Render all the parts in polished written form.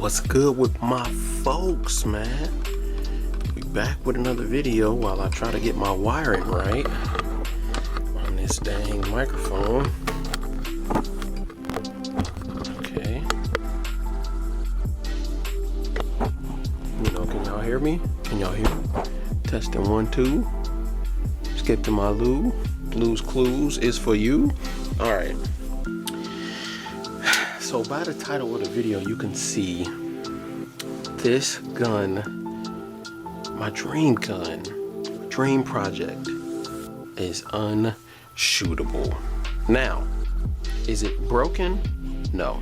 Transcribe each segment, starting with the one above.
What's good with my folks, man? We back with another video while I try to get my wiring right on this dang microphone. Okay. Can y'all hear me? Can y'all hear me? Testing 1 2. Skip to my Lou. Blues Clues is for you. All right. So by the title of the video, you can see this gun, my dream gun, dream project, is unshootable. Now, is it broken? No.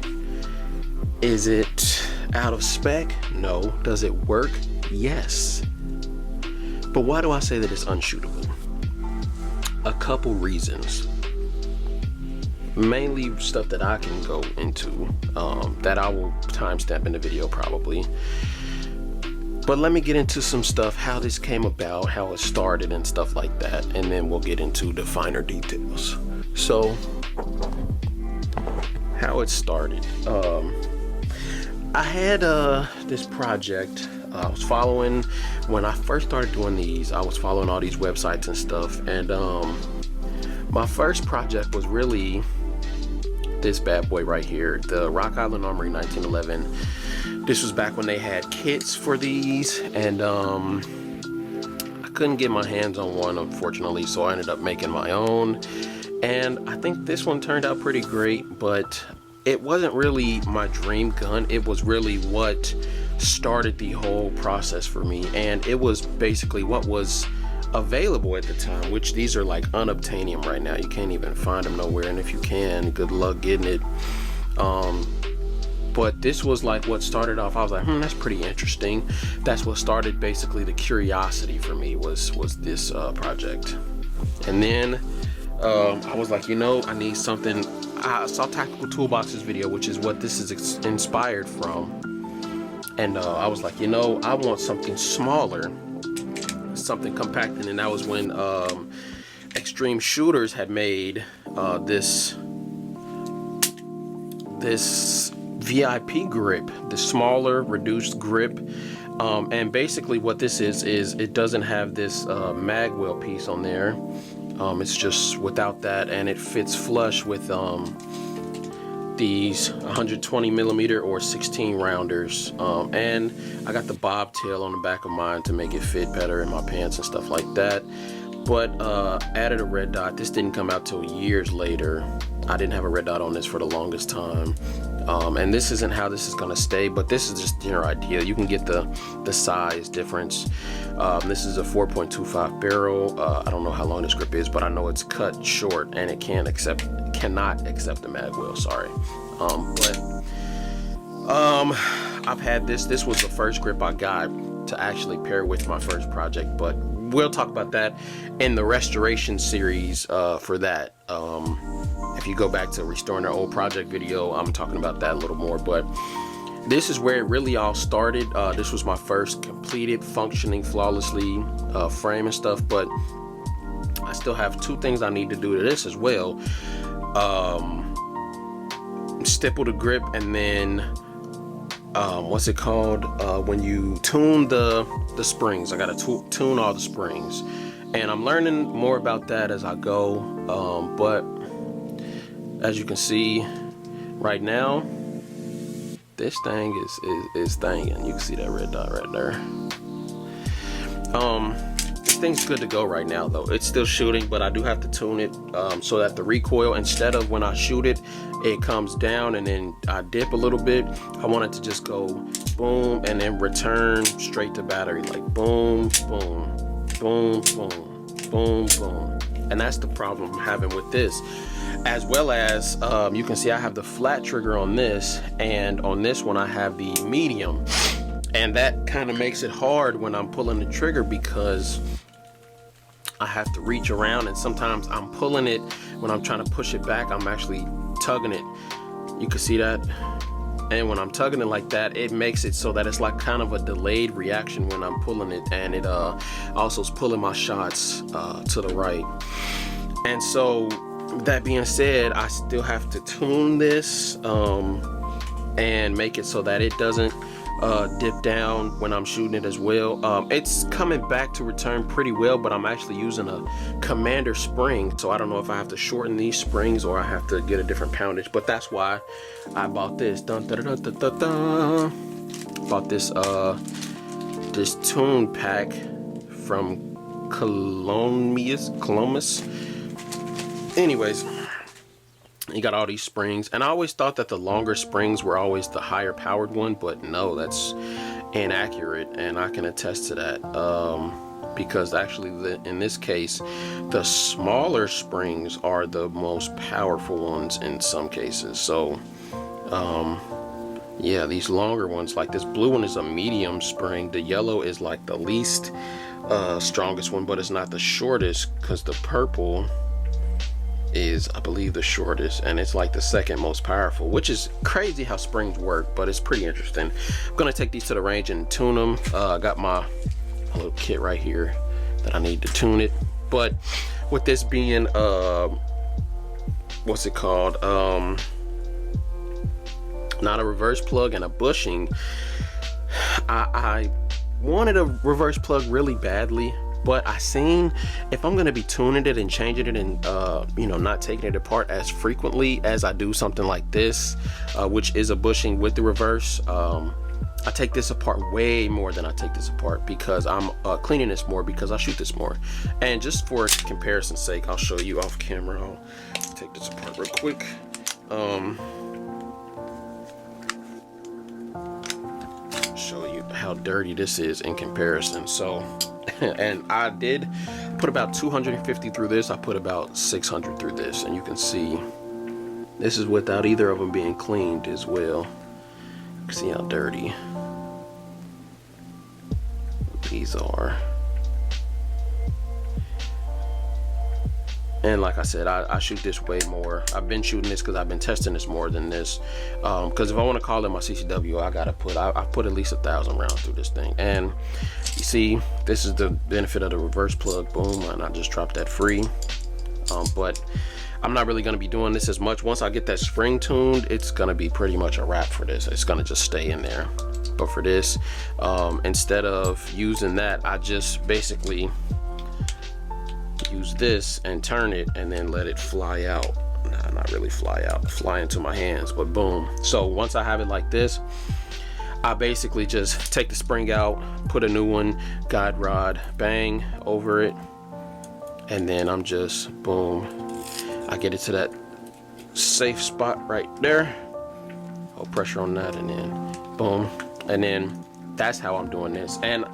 Is it out of spec? No. Does it work? Yes. But why do I say that it's unshootable? A couple reasons. Mainly stuff that I can go into, that I will timestamp in the video probably. But let me get into some stuff, how this came about, how it started and stuff like that, and then we'll get into the finer details. So, how it started. I had this project. I was following, when I first started doing these, I was following all these websites and stuff, and my first project was really this bad boy right here, the Rock Island Armory 1911. This was back when they had kits for these, and I couldn't get my hands on one, unfortunately, so I ended up making my own. And I think this one turned out pretty great, but it wasn't really my dream gun. It was really what started the whole process for me, and it was basically what was available at the time, which these are like unobtainium right now. You can't even find them nowhere, and if you can, good luck getting it. But this was like what started off. I was like, that's pretty interesting. That's what started basically the curiosity for me, was this project. And then I was like, I need something. I saw Tactical Toolbox's video, which is what this is inspired from, and I was like, I want something smaller, something compacted. And that was when Extreme Shooters had made this VIP grip, the smaller reduced grip, and basically what this is it doesn't have this mag well piece on there. It's just without that, and it fits flush with these 120 millimeter or 16 rounders, and I got the bobtail on the back of mine to make it fit better in my pants and stuff like that. But added a red dot. This didn't come out till years later. I didn't have a red dot on this for the longest time, and this isn't how this is gonna stay, but this is just your idea. You can get the size difference. This is a 4.25 barrel. I don't know how long this grip is, but I know it's cut short, and it cannot accept the mag wheel. Sorry, I've had this. This was the first grip I got to actually pair with my first project, but we'll talk about that in the restoration series for that. If you go back to restoring our old project video, I'm talking about that a little more, but this is where it really all started. This was my first completed, functioning flawlessly frame and stuff, but I still have 2 things I need to do to this as well. Stipple the grip, and then what's it called, when you tune the springs. I gotta tune all the springs, and I'm learning more about that as I go, but as you can see right now, this thing is thinging. You can see that red dot right there. This thing's good to go right now though. It's still shooting, but I do have to tune it so that the recoil, instead of when I shoot it, it comes down and then I dip a little bit. I want it to just go boom and then return straight to battery, like boom, boom, boom, boom, boom, boom. And that's the problem I'm having with this. As well as you can see I have the flat trigger on this, and on this one I have the medium, and that kind of makes it hard when I'm pulling the trigger, because I have to reach around, and sometimes I'm pulling it when I'm trying to push it back, I'm actually tugging it. You can see that, and when I'm tugging it like that, it makes it so that it's like kind of a delayed reaction when I'm pulling it, and it also is pulling my shots to the right. And so that being said, I still have to tune this and make it so that it doesn't dip down when I'm shooting it as well. It's coming back to return pretty well, but I'm actually using a Commander spring, so I don't know if I have to shorten these springs or I have to get a different poundage, but that's why I bought this. Dun, dun, dun, dun, dun, dun. Bought this this tune pack from Columbus. Anyways, you got all these springs, and I always thought that the longer springs were always the higher powered one, but no, that's inaccurate, and I can attest to that, because actually in this case the smaller springs are the most powerful ones in some cases. So yeah, these longer ones, like this blue one is a medium spring, the yellow is like the least strongest one, but it's not the shortest, because the purple is, I believe, the shortest, and it's like the second most powerful, which is crazy how springs work, but it's pretty interesting. I'm gonna take these to the range and tune them. I got my little kit right here that I need to tune it, but with this being what's it called, not a reverse plug and a bushing, I wanted a reverse plug really badly, but I seen if I'm gonna be tuning it and changing it and you know, not taking it apart as frequently as I do something like this, which is a bushing with the reverse, I take this apart way more than I take this apart, because I'm cleaning this more, because I shoot this more. And just for comparison's sake, I'll show you off camera. I'll take this apart real quick. Show you how dirty this is in comparison. So and I did put about 250 through this. I put about 600 through this, and you can see this is without either of them being cleaned as well. You can see how dirty these are. And like I said, I shoot this way more. I've been shooting this because I've been testing this more than this, because if I want to call it my CCW, I gotta put I put at least 1,000 rounds through this thing. And you see, this is the benefit of the reverse plug. Boom, and I just dropped that free. But I'm not really gonna be doing this as much. Once I get that spring tuned, it's gonna be pretty much a wrap for this. It's gonna just stay in there. But for this, instead of using that, I just basically use this and turn it and then let it fly out. Nah, not really fly out, fly into my hands, but boom. So once I have it like this, I basically just take the spring out, put a new one, guide rod, bang over it, and then I'm just boom. I get it to that safe spot right there. Hold pressure on that, and then boom. And then that's how I'm doing this. And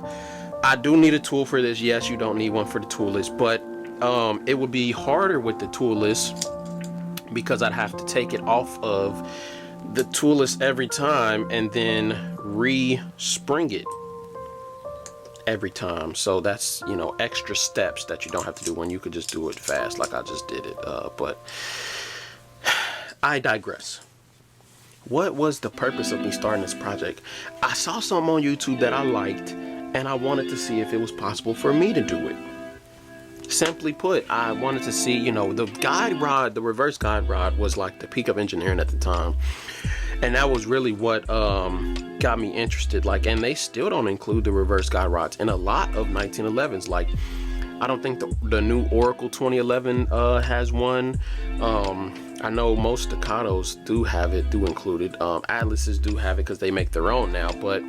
I do need a tool for this. Yes, you don't need one for the toolless, but it would be harder with the toolless, because I'd have to take it off of the toolless every time and then re-spring it every time. So that's, you know, extra steps that you don't have to do when you could just do it fast like I just did it. But I digress. What was the purpose of me starting this project? I saw something on YouTube that I liked, and I wanted to see if it was possible for me to do it. Simply put, I wanted to see, you know, the guide rod, the reverse guide rod was like the peak of engineering at the time. And that was really what got me interested. Like, and they still don't include the reverse guide rods in a lot of 1911s. Like, I don't think the new Oracle 2011 has one. I know most Staccatos do have it, do include it. Atlases do have it because they make their own now. But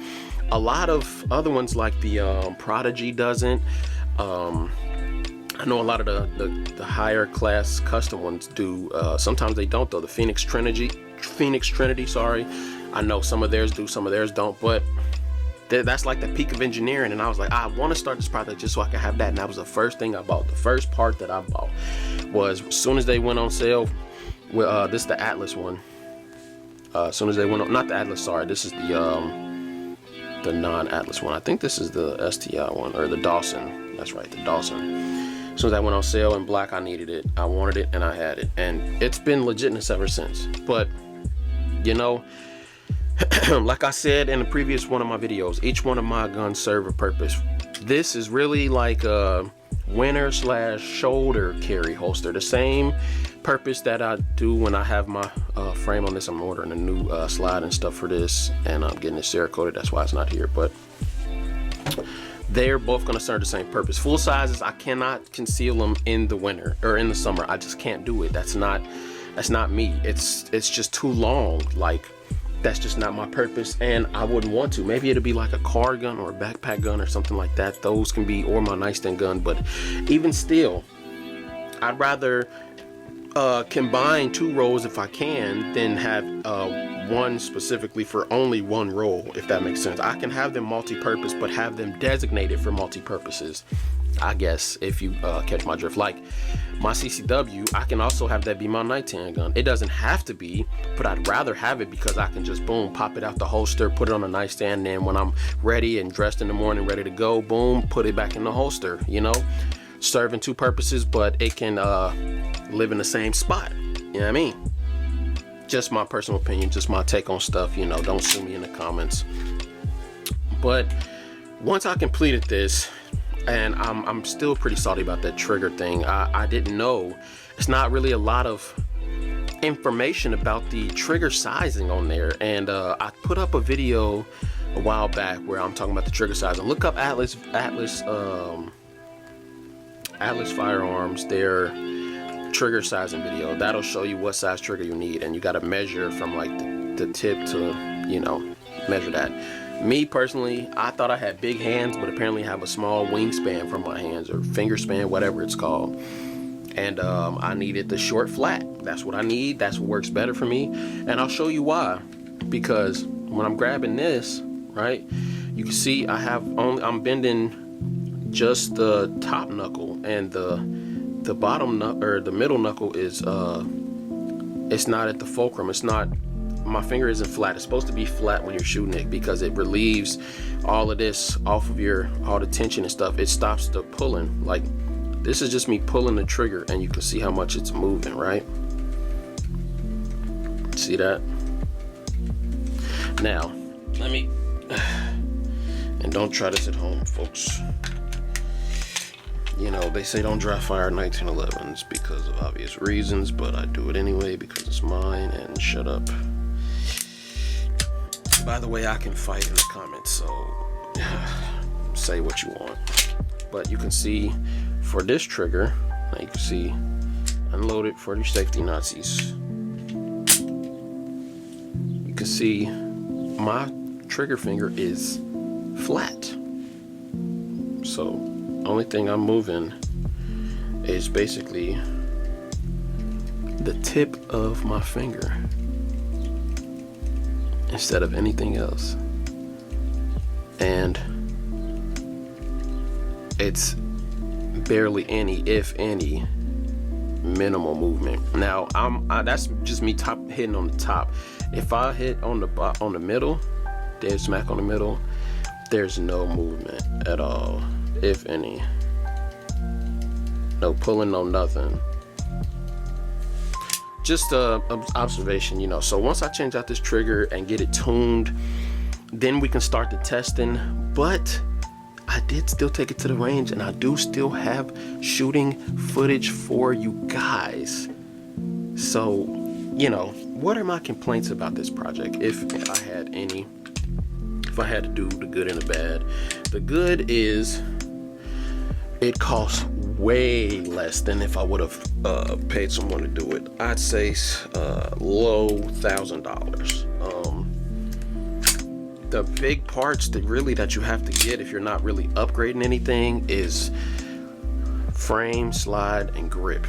a lot of other ones like the Prodigy doesn't. I know a lot of the higher class custom ones do. Sometimes they don't though. The Phoenix Trinity, sorry. I know some of theirs do, some of theirs don't, but that's like the peak of engineering. And I was like, I want to start this project just so I can have that. And that was the first thing I bought. The first part that I bought was, as soon as they went on sale, this is the Atlas one. As soon as they went on, not the Atlas, sorry, this is the non-Atlas one. I think this is the STI one, or the Dawson. That's right, the Dawson. As soon as I went on sale in black, I needed it, I wanted it, and I had it, and it's been legitness ever since. But you know, like I said in the previous one of my videos, each one of my guns serve a purpose. This is really like a winter / shoulder carry holster, the same purpose that I do when I have my frame on this. I'm ordering a new slide and stuff for this, and I'm getting it Cerakoted. That's why it's not here, but they're both going to serve the same purpose. Full sizes, I cannot conceal them in the winter or in the summer. I just can't do it. That's not me. It's just too long. Like, that's just not my purpose, and I wouldn't want to. Maybe it'll be like a car gun or a backpack gun or something like that. Those can be, or my nightstand gun. But even still, I'd rather combine 2 rolls if I can than have one specifically for only 1 roll, if that makes sense. I can have them multi-purpose, but have them designated for multi-purposes, I guess, if you catch my drift. Like my CCW, I can also have that be my nightstand gun. It doesn't have to be, but I'd rather have it because I can just boom, pop it out the holster, put it on the nightstand, and then when I'm ready and dressed in the morning, ready to go, boom, put it back in the holster, you know? Serving 2 purposes, but it can live in the same spot. You know what I mean? Just my personal opinion, just my take on stuff, you know, don't sue me in the comments. But once I completed this, and I'm still pretty salty about that trigger thing. I didn't know. It's not really a lot of information about the trigger sizing on there. And I put up a video a while back where I'm talking about the trigger size. And look up Atlas Firearms, their trigger sizing video. That'll show you what size trigger you need, and you got to measure from like the tip to, you know, measure that. Me personally, I thought I had big hands, but apparently I have a small wingspan from my hands, or finger span, whatever it's called. And I needed the short flat. That's what I need. That's what works better for me. And I'll show you why. Because when I'm grabbing this, right, you can see I'm bending just the top knuckle, and the bottom or the middle knuckle is it's not at the fulcrum. It's not. My finger isn't flat. It's supposed to be flat when you're shooting it because it relieves all of this off of all the tension and stuff. It stops the pulling. Like, this is just me pulling the trigger, and you can see how much it's moving, right? See that? Now, let me, and don't try this at home, folks. You know, they say don't dry fire 1911s because of obvious reasons, but I do it anyway because it's mine, and shut up. By the way, I can fight in the comments, so say what you want. But you can see for this trigger, now you can see unloaded for your safety Nazis. You can see my trigger finger is flat. So only thing I'm moving is basically the tip of my finger instead of anything else, and it's barely any, if any, minimal movement. Now that's just me hitting on the top. If I hit on the middle, dead smack on the middle, there's no movement at all, if any. No pulling, no nothing. Just observation, you know. So once I change out this trigger and get it tuned, then we can start the testing. But I did still take it to the range, and I do still have shooting footage for you guys. So, you know, what are my complaints about this project, if I had any? If I had to do the good and the bad. The good is it costs way less than if I would have paid someone to do it. I'd say low $1,000. The big parts that you have to get if you're not really upgrading anything is frame, slide, and grip.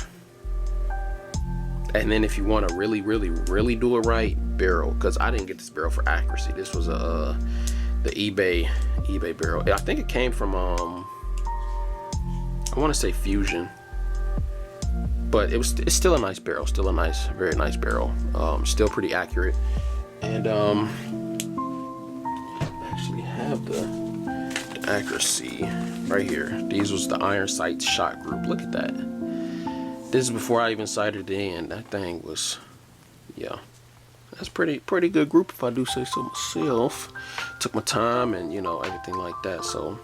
And then if you want to really do it right, barrel. Because I didn't get this barrel for accuracy. This was the eBay barrel. I think it came from I want to say Fusion, but it's still a nice barrel, still a nice, very nice barrel, still pretty accurate. And I actually have the accuracy right here. These was the Iron Sights shot group. Look at that. This is before I even sighted it in. That thing was, yeah, that's pretty good group if I do say so myself. Took my time and, you know, everything like that. So.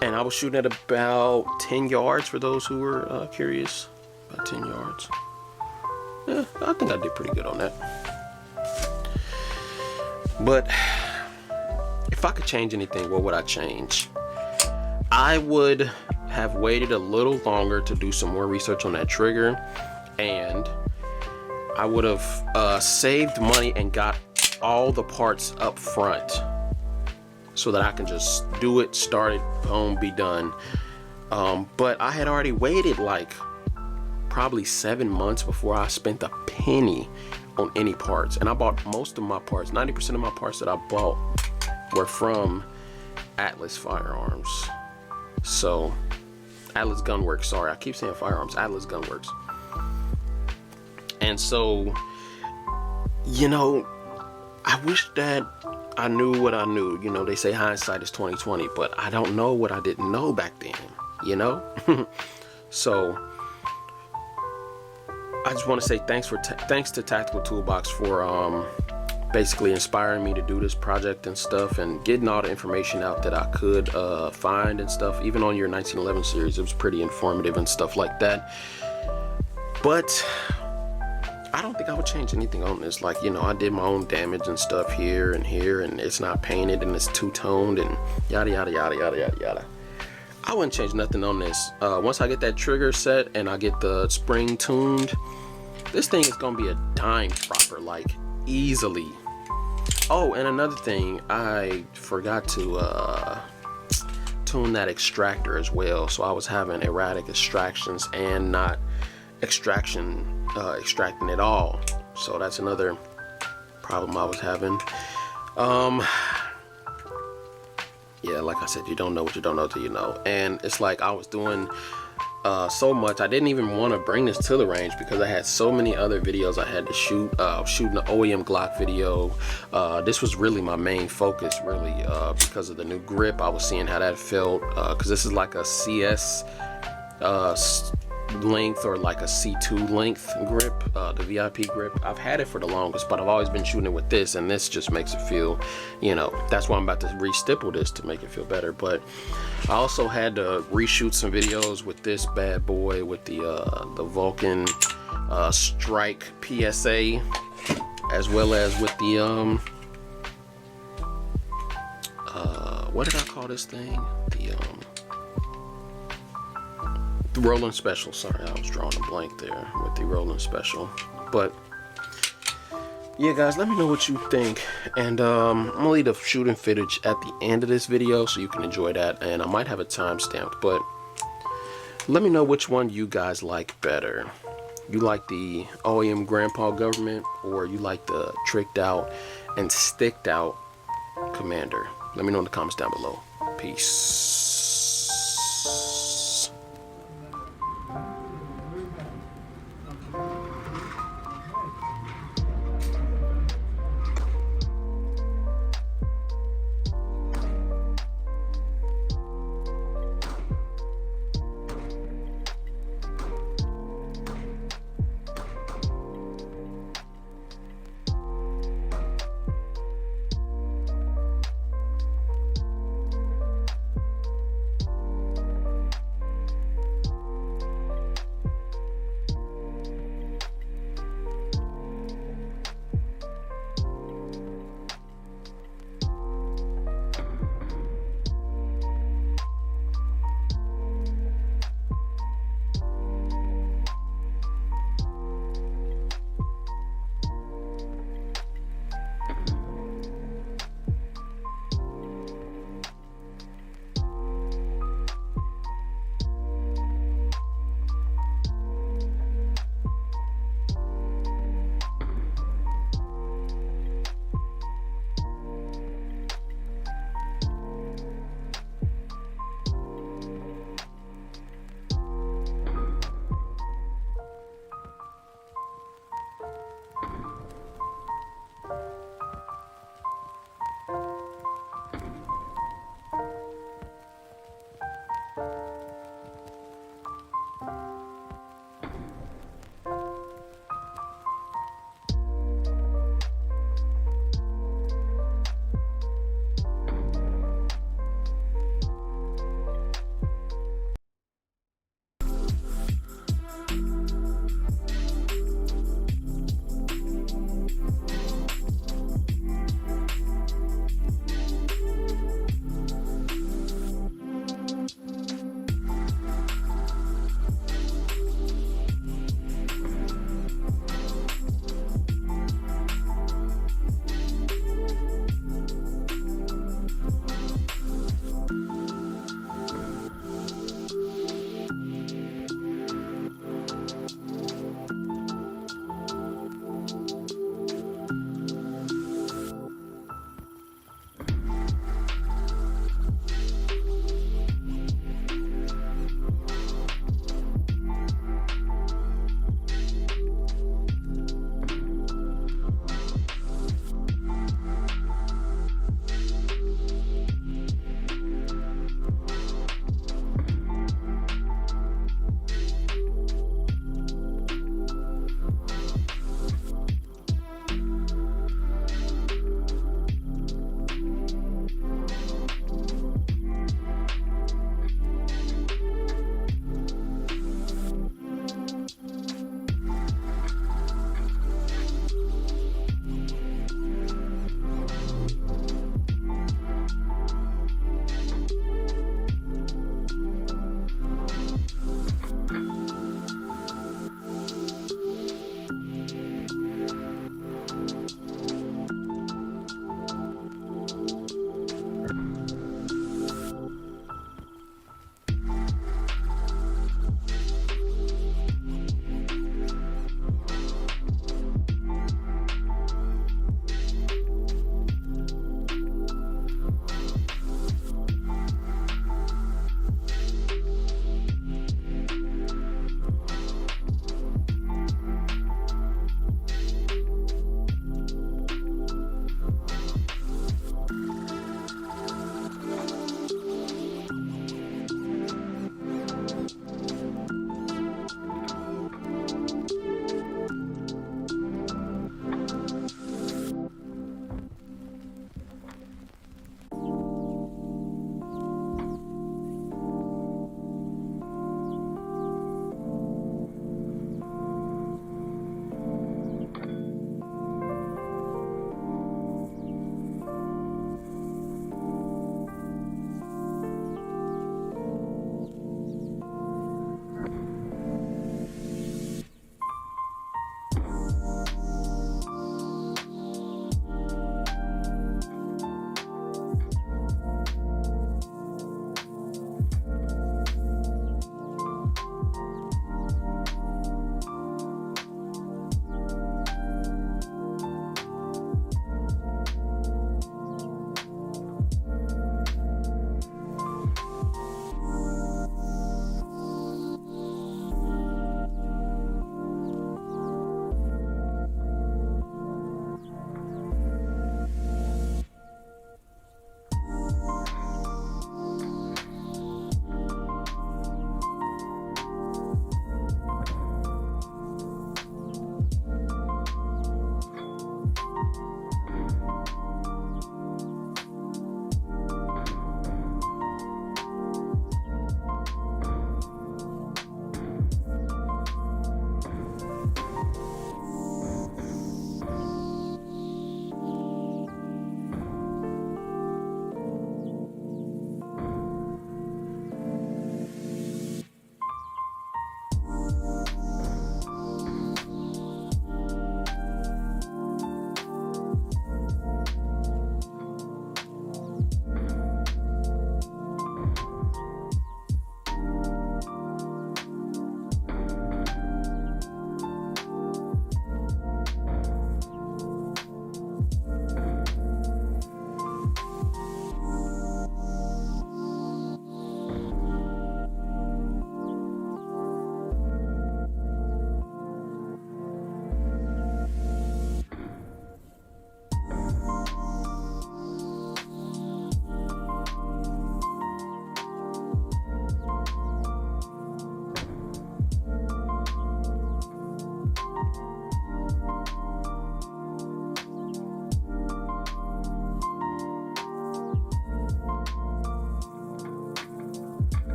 And I was shooting at about 10 yards for those who were curious. About 10 yards. Yeah, I think I did pretty good on that. But if I could change anything, what would I change? I would have waited a little longer to do some more research on that trigger, and I would have saved money and got all the parts up front so that I can just do it, start it, boom, be done. But I had already waited like probably 7 months before I spent a penny on any parts, and I bought most of my parts. 90% of my parts that I bought were from Atlas Firearms. So Atlas Gunworks, sorry, I keep saying Firearms, Atlas Gunworks. And so, you know, I wish that I knew what I knew. You know, they say hindsight is 20/20, but I don't know what I didn't know back then, you know? So I just want to say thanks to Tactical Toolbox for basically inspiring me to do this project and stuff, and getting all the information out that I could find and stuff. Even on your 1911 series, it was pretty informative and stuff like that. But I don't think I would change anything on this. Like, you know, I did my own damage and stuff here, and it's not painted, and it's two-toned, and yada yada yada yada yada yada. I wouldn't change nothing on this. Once I get that trigger set and I get the spring tuned, this thing is gonna be a dime proper, like easily. Oh, and another thing, I forgot to tune that extractor as well. So I was having erratic extractions and not extracting at all. So that's another problem I was having. Yeah, like I said, you don't know what you don't know till you know. And it's like I was doing so much. I didn't even want to bring this to the range because I had so many other videos I had to shoot. Shooting the OEM Glock video. This was really my main focus, really, because of the new grip. I was seeing how that felt, because this is like a CS length, or like a C2 length grip, the VIP grip. I've had it for the longest, but I've always been shooting it with this, and this just makes it feel, you know, that's why I'm about to re-stipple this to make it feel better. But I also had to reshoot some videos with this bad boy, with the Vulcan Strike PSA, as well as with the what did I call this thing? The Roland Special. Sorry, I was drawing a blank there with the Roland Special. But yeah, guys, let me know what you think, and I'm gonna leave the shooting footage at the end of this video so you can enjoy that, and I might have a timestamp, but let me know which one you guys like better. You like the OEM Grandpa Government, or you like the tricked out and sticked out Commander? Let me know in the comments down below. Peace.